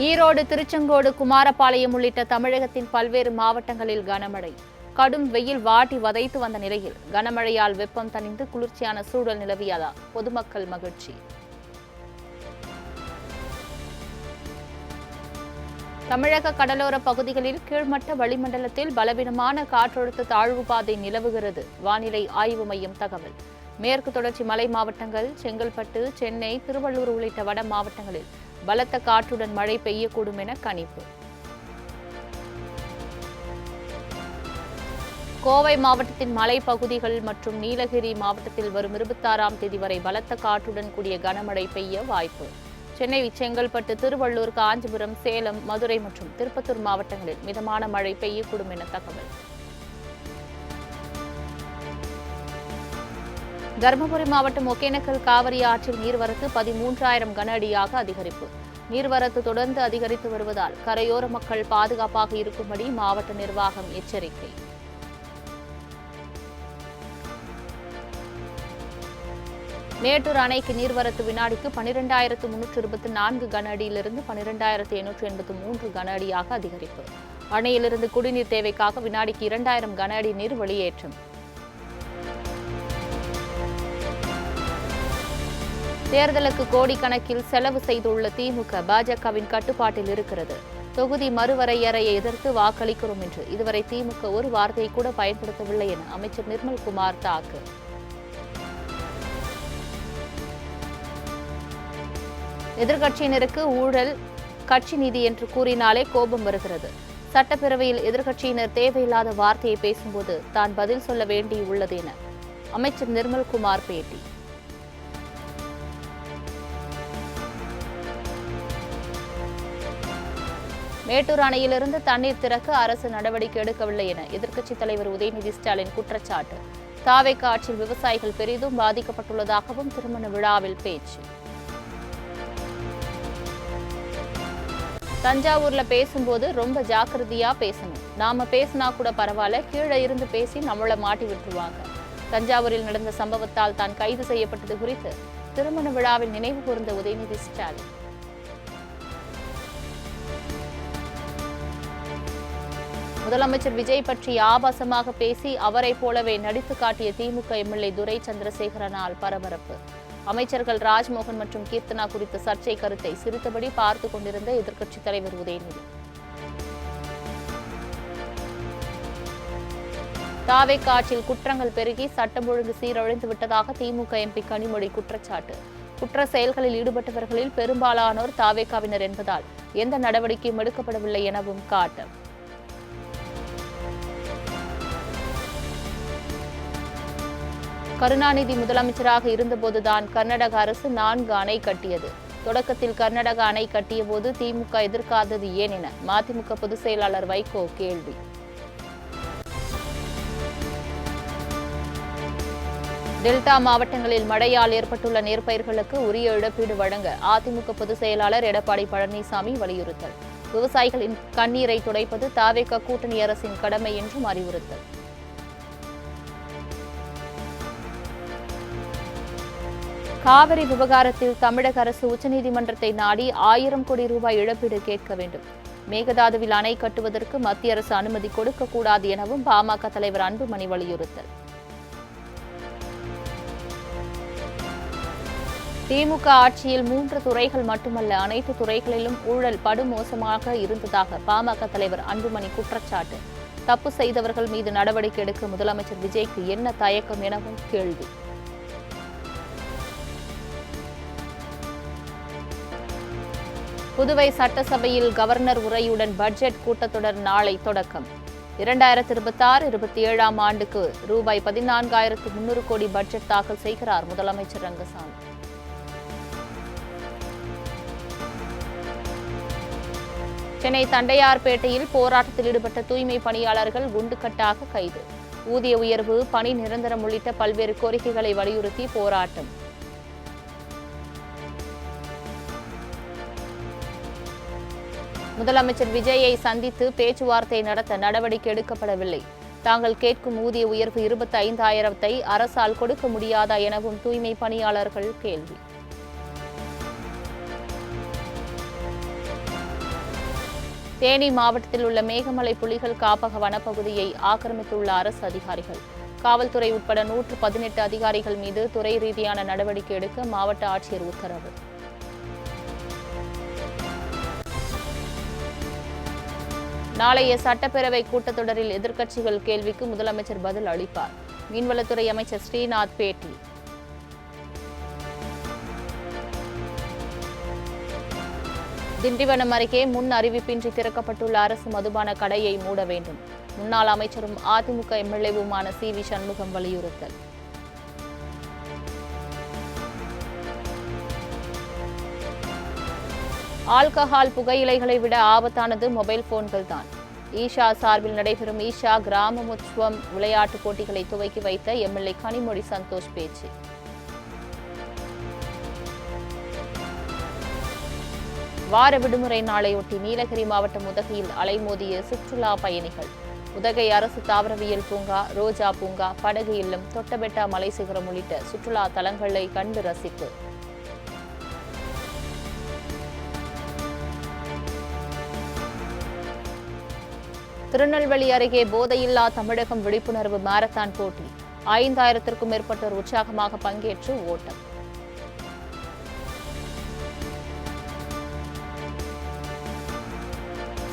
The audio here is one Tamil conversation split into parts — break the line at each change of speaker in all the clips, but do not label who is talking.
ஈரோடு, திருச்செங்கோடு, குமாரபாளையம் உள்ளிட்ட தமிழகத்தின் பல்வேறு மாவட்டங்களில் கனமழை. கடும் வெயில் வாட்டி வதைத்து வந்த நிலையில் கனமழையால் வெப்பம் தணிந்து குளிர்ச்சியான சூழல் நிலவியதால் பொதுமக்கள் மகிழ்ச்சி. தமிழக கடலோர பகுதிகளில் கீழ்மட்ட வளிமண்டலத்தில் பலவீனமான காற்றழுத்த தாழ்வு பாதை நிலவுகிறது. வானிலை ஆய்வு மையம் தகவல். மேற்கு தொடர்ச்சி மலை மாவட்டங்கள், செங்கல்பட்டு, சென்னை, திருவள்ளூர் உள்ளிட்ட வட மாவட்டங்களில் பலத்த காற்றுடன் மழை பெய்யக்கூடும் என கணிப்பு. கோவை மாவட்டத்தின் மலைப்பகுதிகள் மற்றும் நீலகிரி மாவட்டத்தில் வரும் 26ஆம் தேதி வரை பலத்த காற்றுடன் கூடிய கனமழை பெய்ய வாய்ப்பு. சென்னை, செங்கல்பட்டு, திருவள்ளூர், காஞ்சிபுரம், சேலம், மதுரை மற்றும் திருப்பத்தூர் மாவட்டங்களில் மிதமான மழை பெய்யக்கூடும் என தகவல். தருமபுரி மாவட்டம் ஒகேனக்கல் காவிரி ஆற்றில் நீர்வரத்து 13,000 கன அடியாக அதிகரிப்பு. நீர்வரத்து தொடர்ந்து அதிகரித்து வருவதால் கரையோர மக்கள் பாதுகாப்பாக இருக்கும்படி மாவட்ட நிர்வாகம் எச்சரிக்கை. மேட்டூர் அணைக்கு நீர்வரத்து வினாடிக்கு 12,324 கன அடியிலிருந்து 12,883 கன அடியாக அதிகரிப்பு. அணையிலிருந்து குடிநீர் தேவைக்காக வினாடிக்கு 2,000 கன அடி நீர் வெளியேற்றம். தேர்தலுக்கு கோடிக்கணக்கில் செலவு செய்துள்ள திமுக பாஜகவின் கட்டுப்பாட்டில் இருக்கிறது. தொகுதி மறுவரையறையை எதிர்த்து வாக்களிக்கிறோம் என்று இதுவரை திமுக ஒரு வார்த்தையை கூட பயன்படுத்தவில்லை என அமைச்சர் நிர்மல்குமார் தாக்கு. எதிர்க்கட்சியினருக்கு ஊழல், கட்சி நிதி என்று கூறினாலே கோபம் வருகிறது. சட்டப்பேரவையில் எதிர்க்கட்சியினர் தேவையில்லாத வார்த்தையை பேசும்போது தான் பதில் சொல்ல வேண்டியுள்ளது என அமைச்சர் நிர்மல்குமார் பேட்டி. மேட்டூர் அணையிலிருந்து தண்ணீர் திறக்க அரசு நடவடிக்கை எடுக்கவில்லை என எதிர்க்கட்சித் தலைவர் உதயநிதி ஸ்டாலின் குற்றச்சாட்டு. தாவேகா ஆட்சியில் விவசாயிகள் பெரிதும் பாதிக்கப்பட்டுள்ளதாகவும் திருமண விழாவில் பேச்சு. தஞ்சாவூர்ல பேசும்போது ரொம்ப ஜாக்கிரதையா பேசணும். நாம பேசினா கூட பரவாயில்ல, கீழே இருந்து பேசி நம்மள மாட்டி விட்டுருவாங்க. தஞ்சாவூரில் நடந்த சம்பவத்தால் தான் கைது செய்யப்பட்டது குறித்து திருமண விழாவில் நினைவு கூர்ந்த உதயநிதி ஸ்டாலின். முதலமைச்சர் விஜய் பற்றி ஆபாசமாக பேசி அவரை போலவே நடித்து காட்டிய திமுக எம்எல்ஏ துரை சந்திரசேகரனால் பரபரப்பு. அமைச்சர்கள் ராஜ்மோகன் மற்றும் கீர்த்தனா குறித்த சர்ச்சை கருத்தை சிரித்தபடி பார்த்து கொண்டிருந்த எதிர்க்கட்சித் தலைவர் உதயநிதி. தாவேகா ஆட்சியில் குற்றங்கள் பெருகி சட்டம் ஒழுங்கு சீரழிந்து விட்டதாக திமுக எம்பி கனிமொழி குற்றச்சாட்டு. குற்ற செயல்களில் ஈடுபட்டவர்களில் பெரும்பாலானோர் தாவேகாவினர் என்பதால் எந்த நடவடிக்கையும் எடுக்கப்படவில்லை எனவும் காட்டம். கருணாநிதி முதலமைச்சராக இருந்தபோதுதான் கர்நாடக அரசு 4 அணை கட்டியது. தொடக்கத்தில் கர்நாடக அணை கட்டிய போது திமுக எதிர்க்காதது ஏன் என மதிமுக பொதுச் செயலாளர் வைகோ கேள்வி. டெல்டா மாவட்டங்களில் மழையால் ஏற்பட்டுள்ள நெற்பயிர்களுக்கு உரிய இழப்பீடு வழங்க அதிமுக பொதுச் செயலாளர் எடப்பாடி பழனிசாமி வலியுறுத்தல். விவசாயிகளின் கண்ணீரை துடைப்பது தாவேகா கூட்டணி அரசின் கடமை என்றும் அறிவுறுத்தல். காவிரி விவகாரத்தில் தமிழக அரசு உச்சநீதிமன்றத்தை நாடி 1000 கோடி ரூபாய் இழப்பீடு கேட்க வேண்டும். மேகதாதுவில் அணை கட்டுவதற்கு மத்திய அரசு அனுமதி கொடுக்கக்கூடாது எனவும் பாமக தலைவர் அன்புமணி வலியுறுத்தல். திமுக ஆட்சியில் 3 துறைகள் மட்டுமல்ல, அனைத்து துறைகளிலும் ஊழல் படுமோசமாக இருந்ததாக பாமக தலைவர் அன்புமணி குற்றச்சாட்டு. தப்பு செய்தவர்கள் மீது நடவடிக்கை எடுக்க முதலமைச்சர் விஜய்க்கு என்ன தயக்கம் எனவும் கேள்வி. புதுவை சட்டசபையில் கவர்னர் உரையுடன் பட்ஜெட் கூட்டத்தொடர் நாளை தொடக்கம். 2026-27ஆம் ஆண்டுக்கு ரூபாய் 14,300 கோடி பட்ஜெட் தாக்கல் செய்கிறார் முதலமைச்சர் ரங்கசாமி. சென்னை தண்டையார்பேட்டையில் போராட்டத்தில் ஈடுபட்ட தூய்மை பணியாளர்கள் குண்டுக்கட்டாக கைது. ஊதிய உயர்வு, பணி நிரந்தரம் உள்ளிட்ட பல்வேறு கோரிக்கைகளை வலியுறுத்தி போராட்டம். முதலமைச்சர் விஜயை சந்தித்து பேச்சுவார்த்தை நடத்த நடவடிக்கை எடுக்கப்படவில்லை. தாங்கள் கேட்கும் ஊதிய உயர்வு 25,000 அரசால் கொடுக்க முடியாதா எனவும் தூய்மை பணியாளர்கள் கேள்வி. தேனி மாவட்டத்தில் உள்ள மேகமலை புலிகள் காப்பக வனப்பகுதியை ஆக்கிரமித்துள்ள அரசு அதிகாரிகள். காவல்துறை உட்பட 118 அதிகாரிகள் மீது துறை ரீதியான நடவடிக்கை எடுக்க மாவட்ட ஆட்சியர் உத்தரவு. நாளைய சட்டப்பேரவை கூட்டத்தொடரில் எதிர்க்கட்சிகள் கேள்விக்கு முதலமைச்சர் பதில் அளிப்பார். மீன்வளத்துறை அமைச்சர் ஸ்ரீநாத் பேட்டி. திண்டிவனம் அருகே முன் அறிவிப்பின்றி திறக்கப்பட்டுள்ள அரசு மதுபான கடையை மூட வேண்டும். முன்னாள் அமைச்சரும் அதிமுக எம்எல்ஏவுமான சி.வி. சண்முகம் வலியுறுத்தல். ஆல்கஹால் புகையிலைகளை விட ஆபத்தானது மொபைல் போன்கள் தான். ஈஷா சார்பில் நடைபெறும் ஈஷா கிராமோத்சவம் விளையாட்டுப் போட்டிகளை துவக்கி வைத்த எம்எல்ஏ கனிமொழி சந்தோஷ் பேச்சு. வார விடுமுறை நாளையொட்டி நீலகிரி மாவட்டம் உதகையில் அலைமோதிய சுற்றுலா பயணிகள். உதகை அரசு தாவரவியல் பூங்கா, ரோஜா பூங்கா, படகு இல்லம், தொட்டபெட்டா மலை சிகரம் உள்ளிட்ட சுற்றுலா தலங்களை கண்டு ரசிப்பு. திருநெல்வேலி அருகே போதையில்லா தமிழகம் விழிப்புணர்வு மாரத்தான் போட்டி. 5000க்கும் மேற்பட்டோர் உற்சாகமாக பங்கேற்று ஓட்டம்.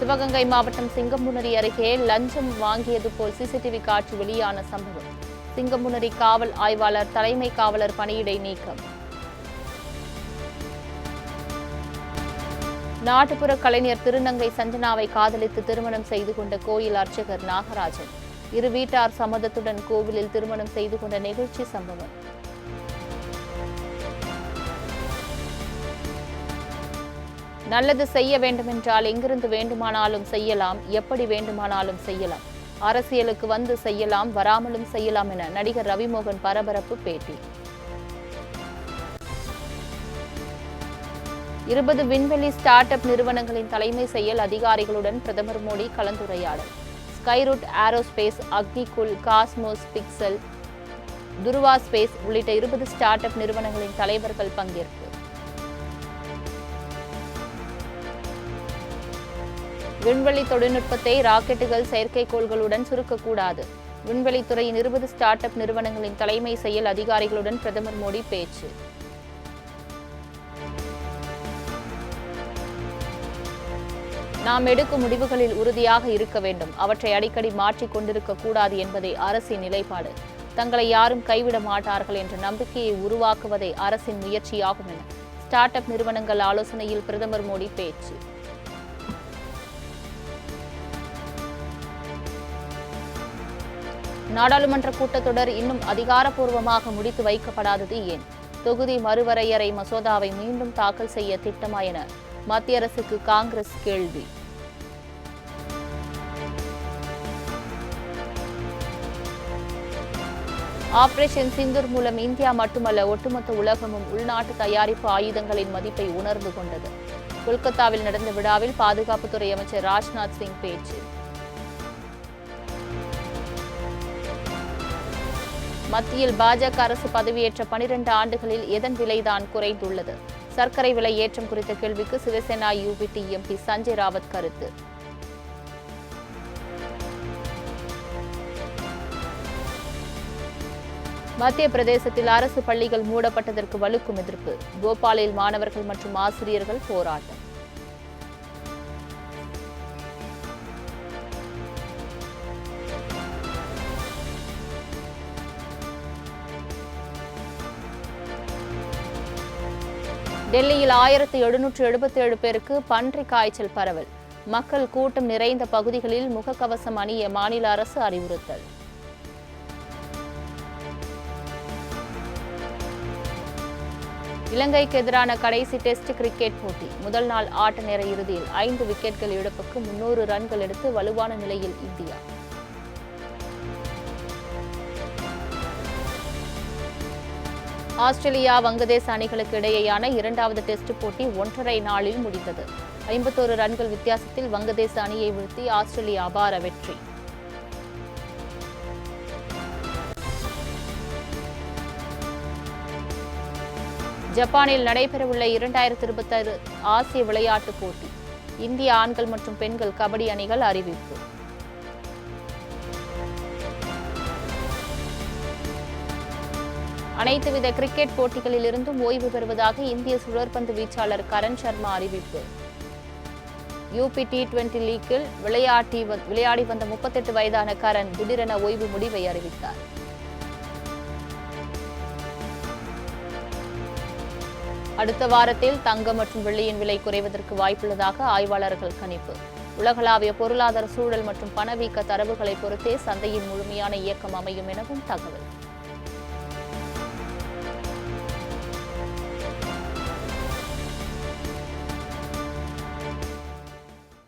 சிவகங்கை மாவட்டம் சிங்கம்புணரி அருகே லஞ்சம் வாங்கியது போல் சிசிடிவி காட்சி வெளியான சம்பவம். சிங்கம்புணரி காவல் ஆய்வாளர் தலைமை காவலர் பணியிடை நீக்கம். நாட்டுப்புற கலைஞர் திருநங்கை சஞ்சனாவை காதலித்து திருமணம் செய்து கொண்ட கோயில் அர்ச்சகர் நாகராஜன். இரு வீட்டார் சம்மதத்துடன் கோவிலில் திருமணம் செய்து கொண்ட நிகழ்ச்சி சம்பவம். நல்லது செய்ய வேண்டுமென்றால் எங்கிருந்து வேண்டுமானாலும் செய்யலாம், எப்படி வேண்டுமானாலும் செய்யலாம். அரசியலுக்கு வந்து செய்யலாம், வராமலும் செய்யலாம் என நடிகர் ரவிமோகன் பரபரப்பு பேட்டி. 20 விண்வெளி ஸ்டார்ட் அப் நிறுவனங்களின் தலைமை செயல் அதிகாரிகளுடன் பிரதமர் மோடி கலந்துரையாடல். Skyroot Aerospace, Agnikul, Cosmos, Pixel, Dhruva space உள்ளிட்ட 20 ஸ்டார்ட் அப் நிறுவனங்களின் தலைவர்கள் பங்கேற்பு. விண்வெளி தொழில்நுட்பத்தை ராக்கெட்டுகள், செயற்கைக்கோள்களுடன் சுருக்கக்கூடாது. விண்வெளித்துறையின் 20 ஸ்டார்ட் அப் நிறுவனங்களின் தலைமை செயல் அதிகாரிகளுடன் பிரதமர் மோடி பேச்சு. நாம் எடுக்கும் முடிவுகளில் உறுதியாக இருக்க வேண்டும். அவற்றை அடிக்கடி மாற்றிக் கொண்டிருக்க கூடாது என்பதே அரசின் நிலைப்பாடு. தங்களை யாரும் கைவிட மாட்டார்கள் என்ற நம்பிக்கையை உருவாக்குவதே அரசின் முயற்சியாகும் என ஸ்டார்ட் அப் நிறுவனங்கள் ஆலோசனையில் பிரதமர் மோடி பேச்சு. நாடாளுமன்ற கூட்டத்தொடர் இன்னும் அதிகாரப்பூர்வமாக முடித்து வைக்கப்படாதது ஏன்? தொகுதி மறுவரையறை மசோதாவை மீண்டும் தாக்கல் செய்ய திட்டமா என மத்திய அரசுக்கு காங்கிரஸ் கேள்வி. ஆபரேஷன் சிந்தூர் மூலம் இந்தியா மட்டுமல்ல ஒட்டுமொத்த உலகமும் உள்நாட்டு தயாரிப்பு ஆயுதங்களின் மதிப்பை உணர்ந்து கொண்டது. கொல்கத்தாவில் நடந்த விழாவில் பாதுகாப்புத்துறை அமைச்சர் ராஜ்நாத் சிங் பேச்சு. மத்தியில் பாஜக அரசு பதவியேற்ற 12 ஆண்டுகளில் எதன் விலைதான் குறைந்துள்ளது? சர்க்கரை விலை ஏற்றம் குறித்த கேள்விக்கு சிவசேனா யுபிடி எம்பி சஞ்சய் ராவத் கருத்து. மத்திய பிரதேசத்தில் அரசு பள்ளிகள் மூடப்பட்டதற்கு வலுக்கும் எதிர்ப்பு. போபாலில் மாணவர்கள் மற்றும் ஆசிரியர்கள் போராட்டம். டெல்லியில் 1777 பேருக்கு பன்றி காய்ச்சல் பரவல். மக்கள் கூட்டம் நிறைந்த பகுதிகளில் முகக்கவசம் அணிய மாநில அரசு அறிவுறுத்தல். இலங்கைக்கு எதிரான கடைசி டெஸ்ட் கிரிக்கெட் போட்டி. முதல் நாள் ஆட்ட நேர இறுதியில் 5 விக்கெட்கள் இழப்புக்கு 300 ரன்கள் எடுத்து வலுவான நிலையில் இந்தியா. ஆஸ்திரேலியா வங்கதேச அணிகளுக்கு இடையேயான 2வது டெஸ்ட் போட்டி 1.5 நாளில் முடிந்தது. 51 ரன்கள் வித்தியாசத்தில் வங்கதேச அணியை வீழ்த்தி ஆஸ்திரேலியா அபார வெற்றி. ஜப்பானில் நடைபெறவுள்ள 2026 ஆசிய விளையாட்டுப் போட்டி. இந்திய ஆண்கள் மற்றும் பெண்கள் கபடி அணிகள் அறிவிப்பு. அனைத்து வித கிரிக்கெட் போட்டிகளில் இருந்தும் ஓய்வு பெறுவதாக இந்திய சுழற்பந்து வீச்சாளர் கரண் சர்மா அறிவிப்பு. யூபி T20 லீக்கில் விளையாடி வந்த 38 வயதான கரண் திடீரென ஓய்வு முடிவை அறிவித்தார். அடுத்த வாரத்தில் தங்கம் மற்றும் வெள்ளியின் விலை குறைவதற்கு வாய்ப்புள்ளதாக ஆய்வாளர்கள் கணிப்பு. உலகளாவிய பொருளாதார சூழல் மற்றும் பணவீக்க தரவுகளை பொறுத்தே சந்தையின் முழுமையான இயக்கம் அமையும் எனவும் தகவல்.